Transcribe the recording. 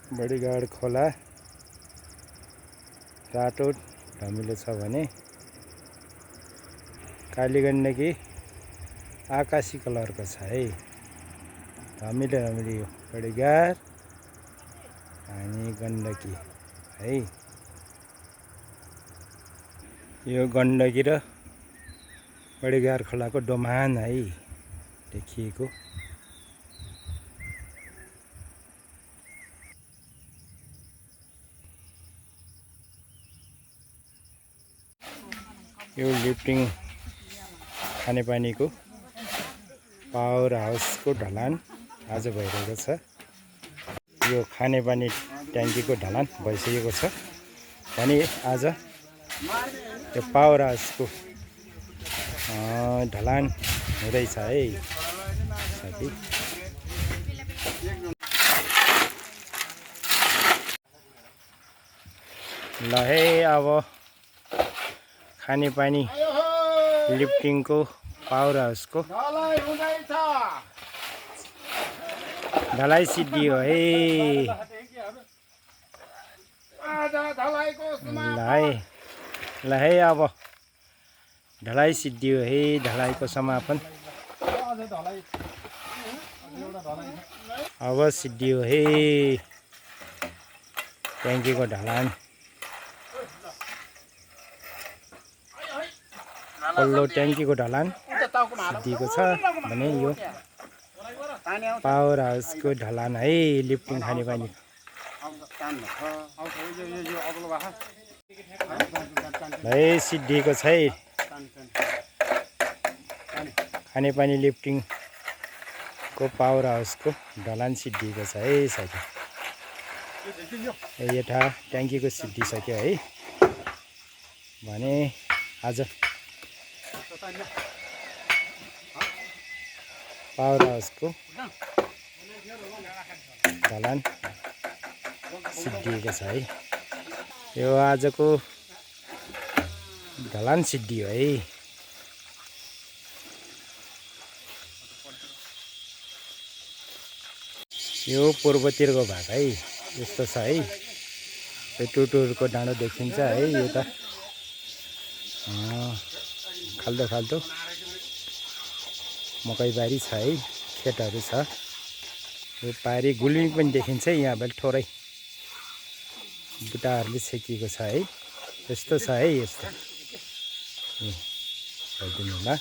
बडीगाड खोला रातो धमिलो छ भने काली गण्डकी आकाशी कलरको छ है। धमिलो धमिलो यो बडीगाड अनि गण्डकी है। यो गण्डकी र बडीगाड खोलाको डोमान है देखिएको। यो लिफ्टिङ खानेपानीको पावर हाउसको ढलान आज भइरहेको छ। यो खानेपानी ट्याङ्कीको ढलान भइसकेको छ भने आज यो पावर हाउसको ढलान हुँदैछ है साथी। ल है अब खानेपानी लिफ्टिङको पावर हाउसको ढलाइ सिद्धियो है। ल है अब ढलाइ सिद्धियो है। ढलाइको समापन अब सिद्धियो है। ट्याङ्कीको ढलान पल्लो ट्याङ्कीको ढलान सिद्धिएको छ भने यो पावर हाउसको ढलान है लिफ्टिङ खानेपानी है सिद्धिएको छ है। खानेपानी लिफ्टिङको पावर हाउसको ढलान सिद्धिएको छ है साथी। यता ट्याङ्कीको सिद्धिसक्यो है भने आज पावर हाउसको ढलान सिद्धिएको छ है। यो आजको ढलान सिद्धियो है। यो पूर्वतिरको भाग है यस्तो छ है। यो टुटुरको डाँडो देखिन्छ है। यो त खाल्डो खाल्डो मकैबारी छ है। खेतहरू छ। यो पारी गुल्मी पनि देखिन्छ यहाँबाट थोरै बुट्टाहरूले छेकिएको छ है। यस्तो छ है। यस्तो हेरिदिनु होला।